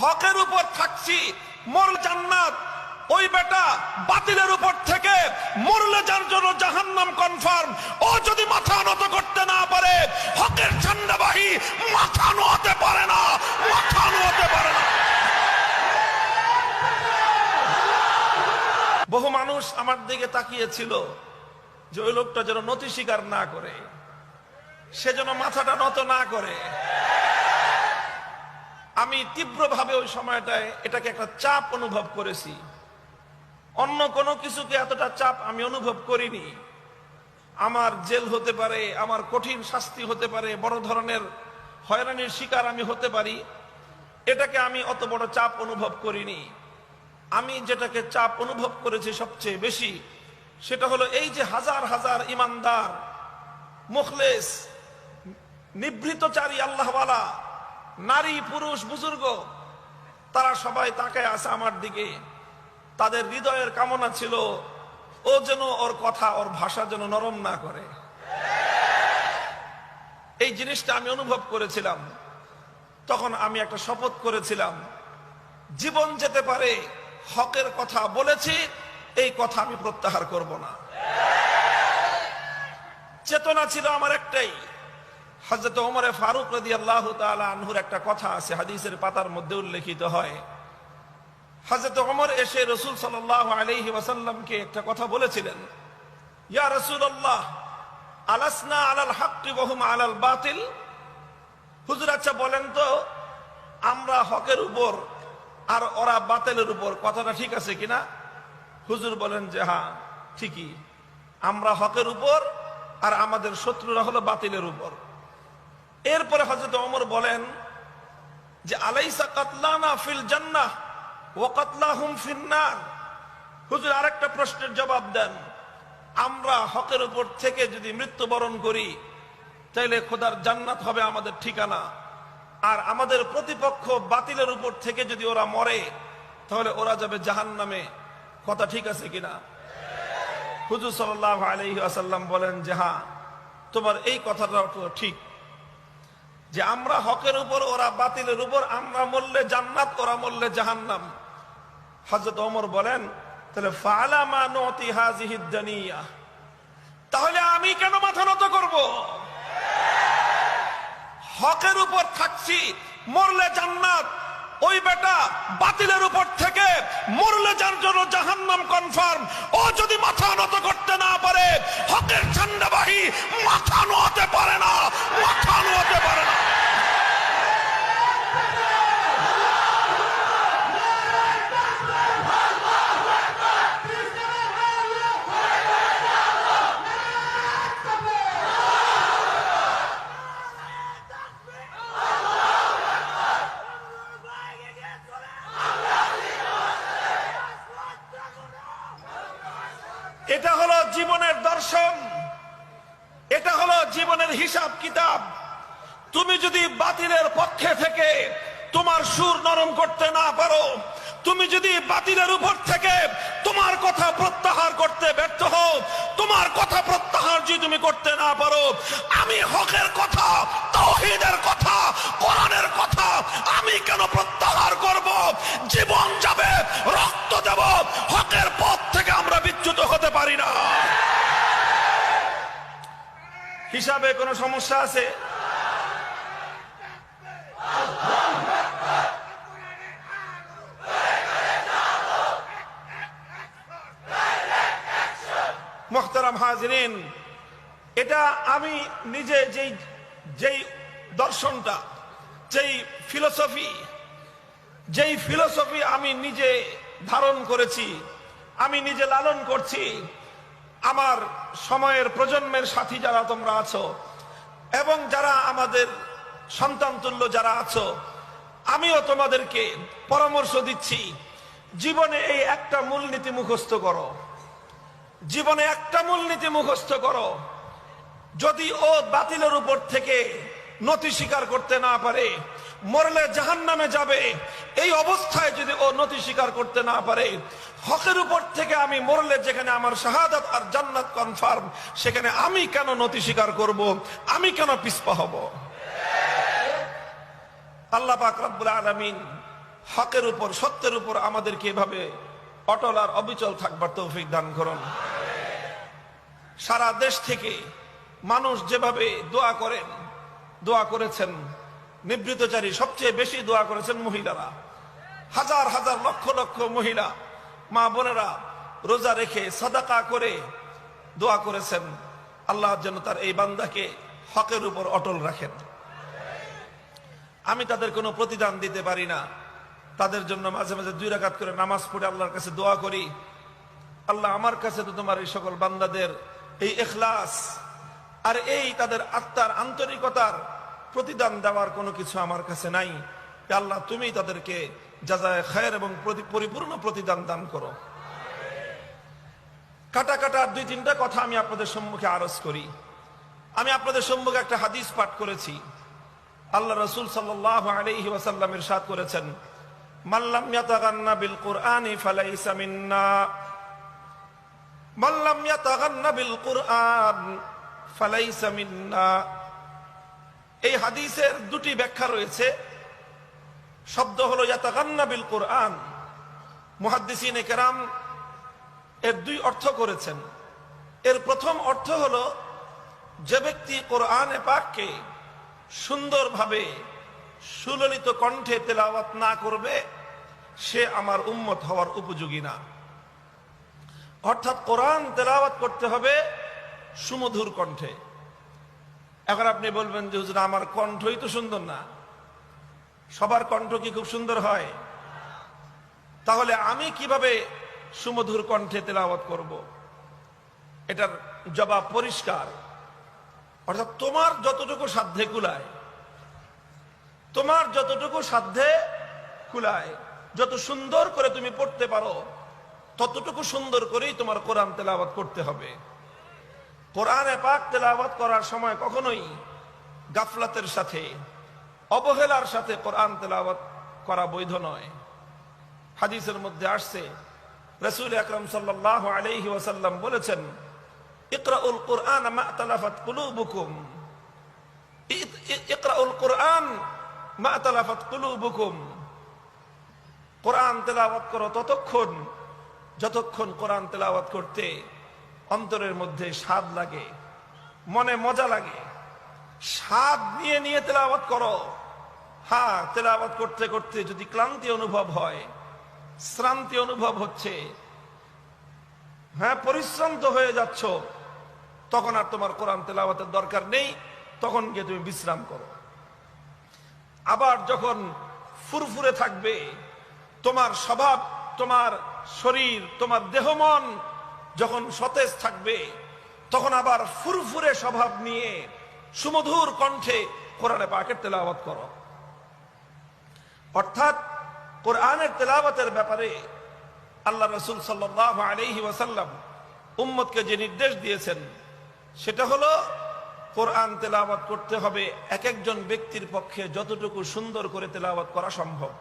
হকের উপর থাকছি, মরলে জান্নাত। ওই বেটা বাতিলের উপর থেকে মরলে যার জন্য জাহান্নাম কনফার্ম। ও যদি মাথা নত করতে না পারে, হকের ঝান্ডাবাহী মাথা নোয়াতে পারে না, মাথা নোয়াতে পারে না। বহু মানুষ আমার দিকে তাকিয়েছিল যে ওই লোকটা যেন নতি স্বীকার না করে, সে যেন মাথাটা নত না করে। আমি তীব্রভাবে ওই সময়টায় এটাকে একটা চাপ অনুভব করেছি। অন্য কোনো কিছুকে এতটা চাপ আমি অনুভব করিনি। আমার জেল হতে পারে, আমার কঠিন শাস্তি হতে পারে, বড় ধরনের হয়রানির শিকার আমি হতে পারি, এটাকে আমি অত বড় চাপ অনুভব করিনি। আমি যেটাকে চাপ অনুভব করেছি সবচেয়ে বেশি, সেটা হলো এই যে হাজার হাজার ইমানদার, মুখলেস, নিভৃতচারী আল্লাহওয়ালা নারী, পুরুষ, বুজুর্গ, তারা সবাই তাকায় আছে আমার দিকে। তাদের হৃদয়ের কামনা ছিল ও যেন ওর কথা, ওর ভাষা যেন নরম না করে। এই জিনিসটা আমি অনুভব করেছিলাম। তখন আমি একটা শপথ করেছিলাম, জীবন যেতে পারে, হকের কথা বলেছি, এই কথা আমি প্রত্যাহার করব না। চেতনা ছিল আমার একটাই। হযরত ওমর ফারুক রাদিয়াল্লাহু তাআলা আনহুর একটা কথা আছে, হাদিসের পাতার মধ্যে উল্লেখিত হয়। হযরত ওমর এসে রাসূল সাল্লাল্লাহু আলাইহি ওয়াসাল্লামকে একটা কথা বলেছিলেন, ইয়া রাসূলুল্লাহ, আলাসনা আলাল হাক্কি ওয়া হুম আলাল বাতিল। হুজুর, আচ্ছা বলেন তো, আমরা হকের উপর আর ওরা বাতিলের উপর, কথাটা ঠিক আছে কিনা? হুজুর বলেন যে হ্যাঁ, ঠিকই, আমরা হকের উপর আর আমাদের শত্রুরা হলো বাতিলের উপর। এরপরে হযরত ওমর বলেন যে আলাইসা কাতলানা ফিল জান্নাহ ওয়া কাতলাহুম ফিন নার। হুজুর, আরেকটা প্রশ্নের জবাব দেন, আমরা হকের উপর থেকে যদি মৃত্যুবরণ করি, তাইলে খোদার জান্নাত হবে আমাদের ঠিকানা, আর আমাদের প্রতিপক্ষ বাতিলের উপর থেকে যদি ওরা মরে, তাহলে ওরা যাবে জাহান্নামে। কথা ঠিক আছে কিনা? হুজুর সাল্লাল্লাহু আলাইহি ওয়াসাল্লাম বলেন যে হ্যাঁ, তোমার এই কথাটা ঠিক, যে আমরা হকের উপর, ওরা বাতিলের উপর, আমরা মরলে জান্নাত, ওরা মরলে জাহান্নাম। হযরত ওমর বলেন, তাহলে ফালা মা নুতি হাযিহিদ দুনিয়া, তাহলে আমি কেন মাথা নত করব? হকের উপর থাকছি, মরলে জান্নাত। ওই বেটা বাতিলের উপর থেকে মরলে যার জন্য জাহান্নাম কনফার্ম। ও যদি মাথা নত করতে না পারে, হকের ঝান্ডাবাহী মাথা নোয়াতে পারে না, মাথা নোয়াতে পারে না। এটা হলো জীবনের দর্শন, এটা হলো জীবনের হিসাব কিতাব। তুমি যদি বাতিলের পক্ষে থেকে তোমার সুর নরম করতে না পারো, তুমি যদি বাতিলের উপর থেকে তোমার কথা প্রত্যাহার করতে ব্যর্থ হও, তোমার কথা প্রত্যাহার যদি তুমি করতে না পারো, আমি হকের কথা, তাওহীদের কথা, কোরআনের কথা আমি কেন প্রত্যাহার করব? জীবন যাবে, রক্ত দেব, হকের পথ থেকে আমরা বিচ্যুত হতে পারি না। হিসাবে কোনো সমস্যা আছে? মুহতারাম হাজিরিন, এটা আমি নিজে যেই দর্শনটা, যেই ফিলোসফি আমি নিজে ধারণ করেছি, আমি নিজে লালন করছি, আমার সময়ের প্রজন্মের সাথী যারা তোমরা আছো এবং যারা আমাদের সন্তান তুল্য যারা আছো, আমিও তোমাদেরকে পরামর্শ দিচ্ছি, জীবনে এই একটা মূলনীতি মুখস্থ করো। জীবনে একটা মূলনীতি মুখস্থ করো, যদি ও বাতিলের উপর থেকে নতি স্বীকার করতে না পারে, মরলে জাহান্নামে যাবে। এই অবস্থায় যদি ও নতি স্বীকার করতে না পারে, হকের উপর থেকে আমি মরলে যেখানে আমার শাহাদাত আর জান্নাত কনফার্ম, সেখানে আমি কেন নতি স্বীকার করব? আমি কেন পিছপা হব? আল্লাহ পাক রব্বুল আলামিন হকের উপর, সত্যের উপর আমাদেরকে এভাবে অটল আর অবিচল থাকবার তৌফিক দান করুন। সারা দেশ থেকে মানুষ যেভাবে দোয়া করেছেন, নিবৃতচারী সবচেয়ে বেশি দোয়া করেছেন মহিলারা। হাজার হাজার লক্ষ লক্ষ মহিলা মা বোনেরা রোজা রেখে সাদাকা করে দোয়া করেছেন আল্লাহ যেন তার এই বান্দাকে হকের উপর অটল রাখেন। আমি তাদের কোনো প্রতিদান দিতে পারি না, তাদের জন্য মাঝে মাঝে 2 রাকাত করে নামাজ পড়ে আল্লাহর কাছে দোয়া করি, আল্লাহ আমার কাছে তো তোমার এই সকল বান্দাদের এই ইখলাস আর এই তাদের আত্মার আন্তরিকতার প্রতিদান দেওয়ার কোনো কিছু আমার কাছে নাই, আল্লাহ তুমি তাদেরকে জাযায়ে খায়ের এবং পরিপূর্ণ প্রতিদান দান করো। কাটা কাটা 2-3টা কথা আমি আপনাদের সম্মুখে আরজ করি। আমি আপনাদের সম্মুখে একটা হাদিস পাঠ করেছি। আল্লাহ রাসূল সাল্লাল্লাহু আলাইহি ওয়াসাল্লাম ইরশাদ করেছেন, মান লাম ইয়াতাগান্না বিল কুরআনি ফালাইসা মিন্না, মান লাম ইয়াতাগান্না বিল কুরআন ফালাইসা মিন্না। এই হাদিসের 2টি ব্যাখ্যা রয়েছে। শব্দ হলো ইয়াতাগান্না বিল কুরআন, মুহাদ্দিসিনে কেরাম এর 2 অর্থ করেছেন। এর প্রথম অর্থ হলো যে ব্যক্তি কোরআনে পাককে সুন্দরভাবে সুললিত কণ্ঠে তেলাওয়াত না করবে সে আমার উম্মত হওয়ার উপযোগী না। অর্থাৎ কোরআন তেলাওয়াত করতে হবে সুমধুর কণ্ঠে। এখন আপনি বলবেন যে হুজুর আমার কণ্ঠই তো সুন্দর না। সবার কণ্ঠ কি খুব সুন্দর হয়? তাহলে আমি কিভাবে সুমধুর কণ্ঠে তেলাওয়াত করব? এটার জবাব পরিষ্কার। অর্থাৎ তোমার যতটুকু সাধ্যে কুলায়, তোমার যতটুকু সাধ্যে কুলায়, যত সুন্দর করে তুমি পড়তে পারো ততটুকু সুন্দর করেই তোমার কোরআন তেলাওয়াত করতে হবে। কোরআনে পাক তেলাওয়াত করার সময় কখনোই গাফলাতের সাথে, অবহেলার সাথে কোরআন তেলাওয়াত করা বৈধ নয়। হাদিসের মধ্যে আসছে, রাসূল আকরাম সাল্লাল্লাহু আলাইহি ওয়াসাল্লাম বলেছেন, ইকরাউল কুরআন মা তালাফাত কুলুবুকুম, ইকরাউল কুরআন মা তালাফাত কুলুবুকুম। কোরআন তেলাওয়াত করো ততক্ষণ যতক্ষণ কোরআন তেলাওয়াত করতে অন্তরের মধ্যে স্বাদ লাগে, মনে মজা লাগে। স্বাদ নিয়ে নিয়ে তেলাওয়াত করো। হ্যাঁ, তেলাওয়াত করতে করতে যদি ক্লান্তি অনুভব হয়, শ্রান্তি অনুভব হচ্ছে, হ্যাঁ পরিশ্রান্ত হয়ে যাচ্ছ, তখন আর তোমার কোরআন তেলাওয়াতের দরকার নেই, তখন গিয়ে তুমি বিশ্রাম করো। আবার যখন ফুরফুরে থাকবে তোমার স্বভাব, তোমার শরীর, তোমার দেহ মন যখন সতেজ থাকবে, তখন আবার ফুরফুরে স্বভাব নিয়ে সুমধুর কণ্ঠে কোরআনে পাকের তেলাওয়াত করো। অর্থাৎ কোরআনের তেলাওয়াতের ব্যাপারে আল্লাহ রাসূল সাল্লাল্লাহু আলাইহি ওয়াসাল্লাম উম্মতকে যে নির্দেশ দিয়েছেন সেটা হলো কোরআন তেলাওয়াত করতে হবে এক একজন ব্যক্তির পক্ষে যতটুকু সুন্দর করে তেলাওয়াত করা সম্ভব।